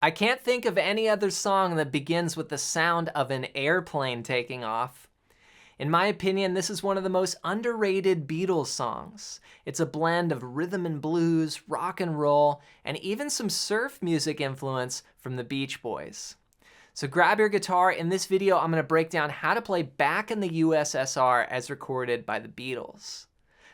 I can't think of any other song that begins with the sound of an airplane taking off. In my opinion, this is one of the most underrated Beatles songs. It's a blend of rhythm and blues, rock and roll, and even some surf music influence from the Beach Boys. So grab your guitar. In this video, I'm going to break down how to play Back in the USSR as recorded by the Beatles.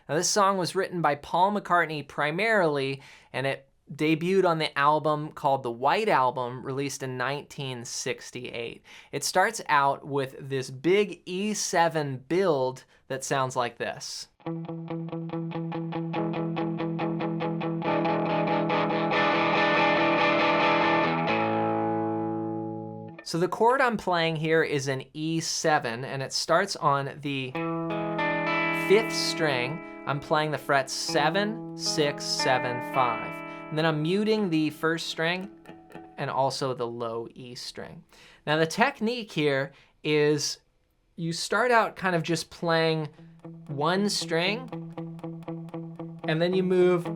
Now, this song was written by Paul McCartney primarily, and it debuted on the album called The White Album, released in 1968. It starts out with this big E7 build that sounds like this. So the chord I'm playing here is an E7, and it starts on the 5th string. I'm playing the frets 7, 6, 7, 5. And then I'm muting the 1st string and also the low E string. Now the technique here is you start out kind of just playing one string, and then you move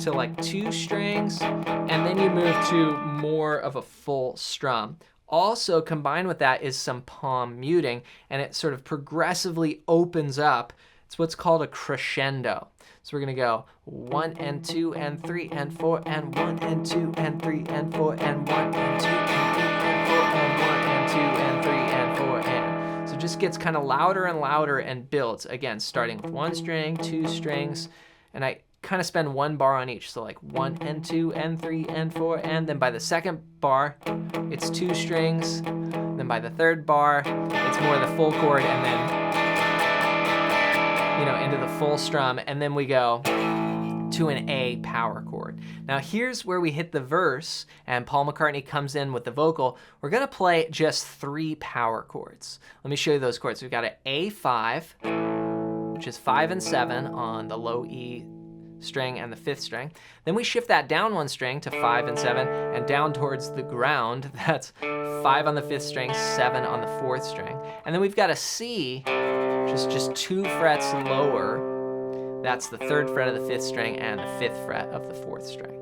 to like 2 strings, and then you move to more of a full strum. Also combined with that is some palm muting, and it sort of progressively opens up. It's what's called a crescendo. So we're gonna go 1 and 2 and 3 and 4 and 1 and 2 and 3 and 4 and 1 and 2 and 3 and 4 and 1 and 2 and 3 and 4 and. So it just gets kind of louder and louder and builds. Again, starting with 1 string, 2 strings, and I kind of spend 1 bar on each. So like 1 and 2 and 3 and 4 and then by the 2nd bar, it's 2 strings. Then by the 3rd bar, it's more the full chord, and then into the full strum, and then we go to an A power chord. Now here's where we hit the verse, and Paul McCartney comes in with the vocal. We're gonna play just 3 power chords. Let me show you those chords. We've got an A5, which is 5 and 7 on the low E string and the 5th string. Then we shift that down 1 string to 5 and 7, and down towards the ground, that's 5 on the 5th string, 7 on the 4th string. And then we've got a C, which is just 2 frets lower. That's the 3rd fret of the 5th string and the 5th fret of the 4th string.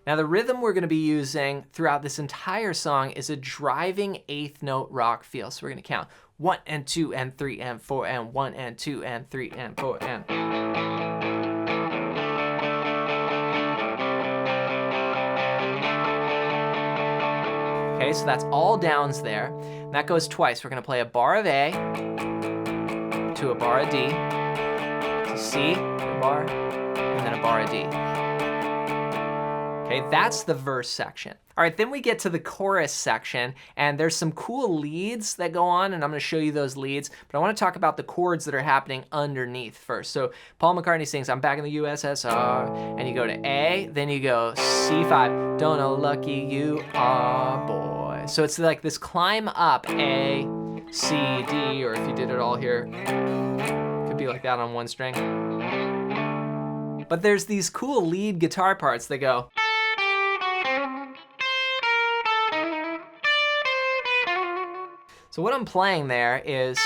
Now the rhythm we're gonna be using throughout this entire song is a driving 8th note rock feel. So we're gonna count 1 and 2 and 3 and 4 and 1 and 2 and 3 and 4 and. Okay, so that's all downs there. And that goes twice. We're gonna play a bar of A to a bar of D, to C, a bar, and then a bar of D. Okay, that's the verse section. All right, then we get to the chorus section, and there's some cool leads that go on, and I'm gonna show you those leads, but I wanna talk about the chords that are happening underneath first. So Paul McCartney sings, I'm back in the USSR, and you go to A, then you go C5, don't know lucky you are, boy. So it's like this climb up, A, C, D, or if you did it all here, could be like that on 1 string. But there's these cool lead guitar parts that go. So what I'm playing there is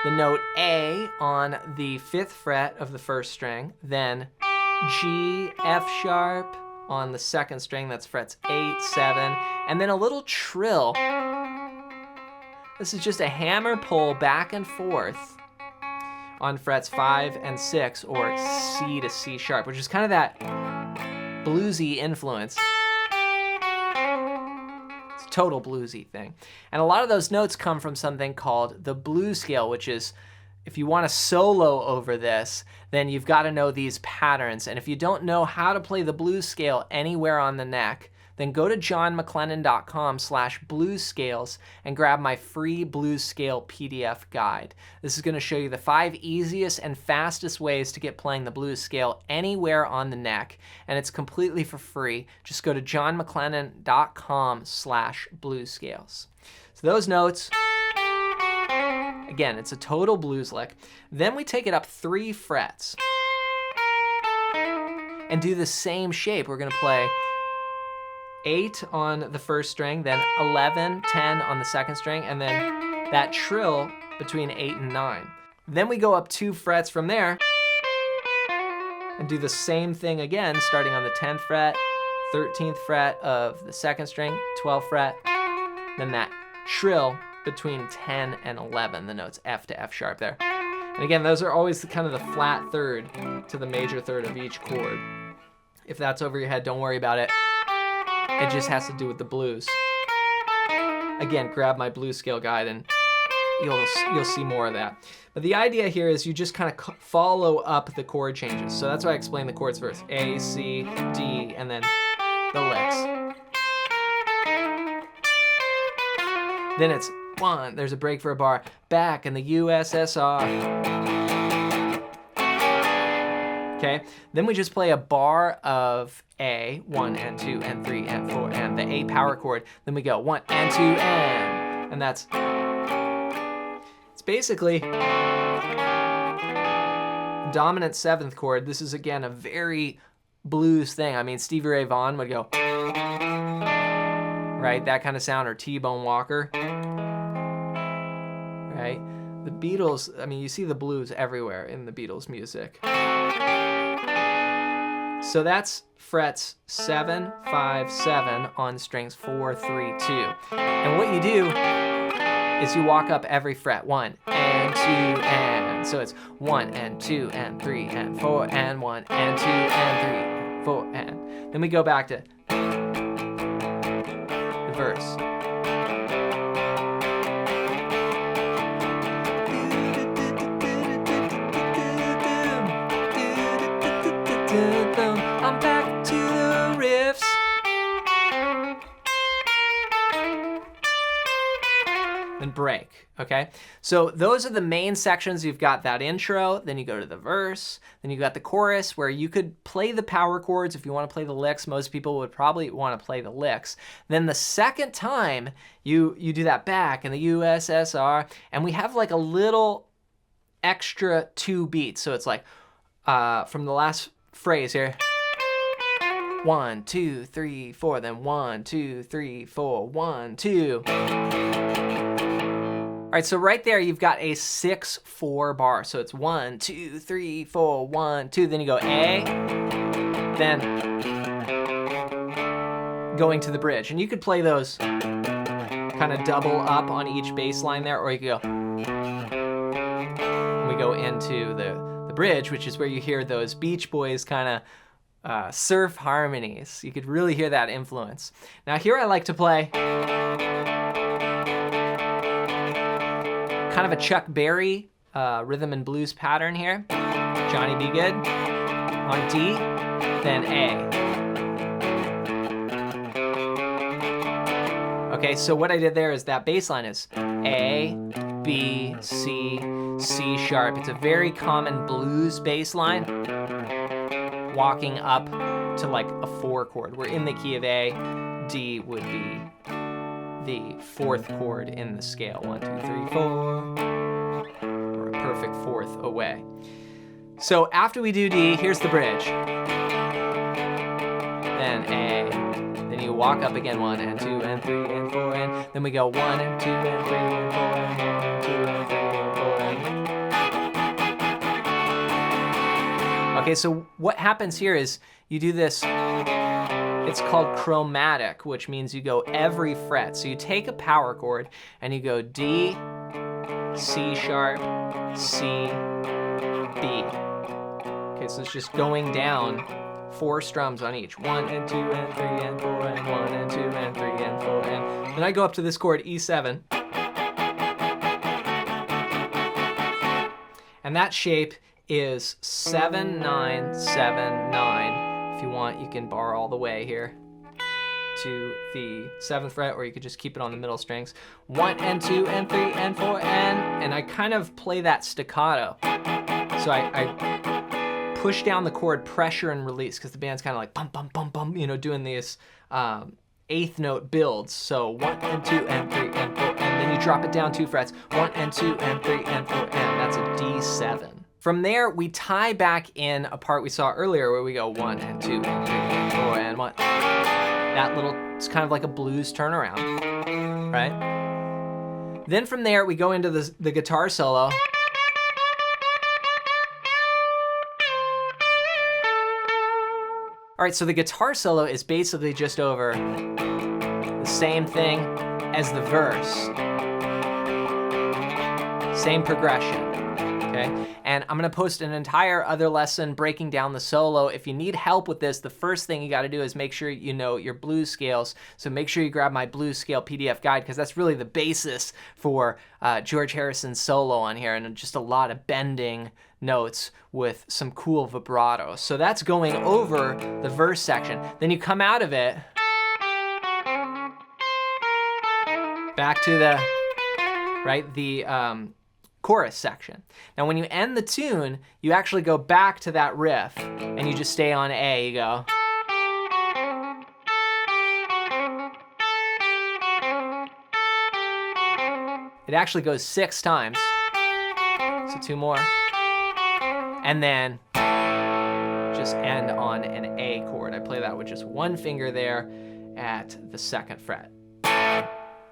the note A on the 5th fret of the 1st string, then G, F sharp on the 2nd string, that's frets 8, 7, and then a little trill. This is just a hammer pull back and forth on frets 5 and 6, or C to C sharp, which is kind of that bluesy influence. Total bluesy thing. And a lot of those notes come from something called the blues scale, which is, if you want to solo over this, then you've got to know these patterns. And if you don't know how to play the blues scale anywhere on the neck, then go to johnmclennan.com/bluescales and grab my free blues scale PDF guide. This is going to show you the 5 easiest and fastest ways to get playing the blues scale anywhere on the neck, and it's completely for free. Just go to johnmclennan.com/bluescales. So those notes, again, it's a total blues lick. Then we take it up 3 frets and do the same shape. We're going to play 8 on the 1st string, then 11, 10 on the 2nd string, and then that trill between 8 and 9. Then we go up 2 frets from there and do the same thing again, starting on the 10th fret, 13th fret of the 2nd string, 12th fret, then that trill between 10 and 11, the notes F to F sharp there. And again, those are always kind of the flat third to the major third of each chord. If that's over your head, don't worry about it. It just has to do with the blues. Again, grab my blues scale guide and you'll see more of that. But the idea here is you just kind of follow up the chord changes. So that's why I explained the chords first. A, C, D, and then the licks. Then it's 1, there's a break for a bar, back in the U.S.S.R. Okay, then we just play a bar of A, 1 and 2 and 3 and 4, and the A power chord. Then we go 1 and 2 and that's, it's basically dominant 7th chord. This is again a very blues thing. I mean, Stevie Ray Vaughan would go, right, that kind of sound, or T-Bone Walker, right? The Beatles, I mean, you see the blues everywhere in the Beatles music. So that's frets 7, 5, 7 on strings 4, 3, 2. And what you do is you walk up every fret, 1 and 2 and. So it's 1 and 2 and 3 and 4 and 1 and 2 and 3, 4 and. Then we go back to the verse. I'm back to the riffs. And break, okay? So those are the main sections. You've got that intro, then you go to the verse, then you got the chorus where you could play the power chords if you want to play the licks. Most people would probably want to play the licks. Then the second time you do that back in the U.S.S.R, and we have like a little extra 2 beats. So it's like from the last phrase here, 1, 2, 3, 4, then 1, 2, 3, 4, 1, 2. All right, so right there you've got a 6/4 bar. So it's 1, 2, 3, 4, 1, 2. Then you go A, then going to the bridge. And you could play those kind of double up on each bass line there, or you could go, and we go into the bridge, which is where you hear those Beach Boys kind of surf harmonies. You could really hear that influence. Now here I like to play kind of a Chuck Berry rhythm and blues pattern here. Johnny B. Good on D, then A. Okay, so what I did there is that bass line is A, B, C, C sharp. It's a very common blues bass line, walking up to like a 4 chord. We're in the key of A. D would be the 4th chord in the scale. 1, 2, 3, 4. Or a perfect 4th away. So after we do D, here's the bridge. Then A. Then you walk up again, 1 and 2 and 3 and 4 and then we go 1 and 2 and 3 and 4 and 1 and 2 and 3 and 4 and. Okay, so what happens here is you do this. It's called chromatic, which means you go every fret. So you take a power chord and you go D, C sharp, C, B. Okay, so it's just going down 4 strums on each. 1 and 2 and 3 and 4 and 1 and 2 and 3 and 4 and. Then I go up to this chord E7. And that shape is 7, 9, 7, 9. If you want, you can bar all the way here to the 7th fret, or you could just keep it on the middle strings. 1 and 2 and 3 and 4 and I kind of play that staccato. So I push down the chord, pressure and release, because the band's kind of like bum, bum, bum, bum, you know, doing these 8th note builds. So 1 and 2 and 3 and 4, and then you drop it down 2 frets. 1 and 2 and 3 and 4 and that's a D7. From there, we tie back in a part we saw earlier where we go 1 and 2 and 3 and 4 and 1. That little, it's kind of like a blues turnaround, right? Then from there, we go into the guitar solo. All right, so the guitar solo is basically just over the same thing as the verse. Same progression, okay? And I'm gonna post an entire other lesson breaking down the solo. If you need help with this, the first thing you gotta do is make sure you know your blues scales. So make sure you grab my blues scale PDF guide, because that's really the basis for George Harrison's solo on here, and just a lot of bending notes with some cool vibrato. So that's going over the verse section. Then you come out of it, back to the, right, the chorus section. Now when you end the tune, you actually go back to that riff and you just stay on A. You go. It actually goes 6 times. So 2 more. And then just end on an A chord. I play that with just 1 finger there at the 2nd fret.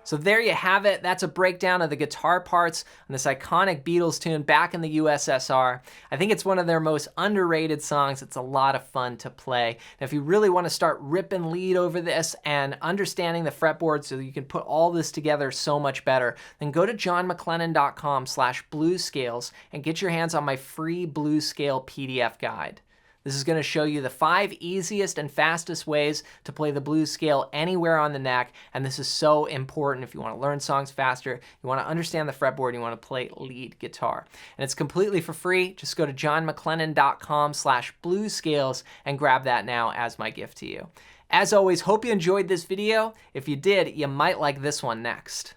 So there you have it. That's a breakdown of the guitar parts on this iconic Beatles tune, Back in the U.S.S.R. I think it's one of their most underrated songs. It's a lot of fun to play. Now, if you really want to start ripping lead over this and understanding the fretboard so that you can put all this together so much better, then go to johnmclennan.com/bluescales and get your hands on my free blues scale PDF guide. This is going to show you the 5 easiest and fastest ways to play the blues scale anywhere on the neck, and this is so important if you want to learn songs faster, you want to understand the fretboard, you want to play lead guitar. And it's completely for free. Just go to johnmclennan.com/bluescales and grab that now as my gift to you. As always, hope you enjoyed this video. If you did, you might like this one next.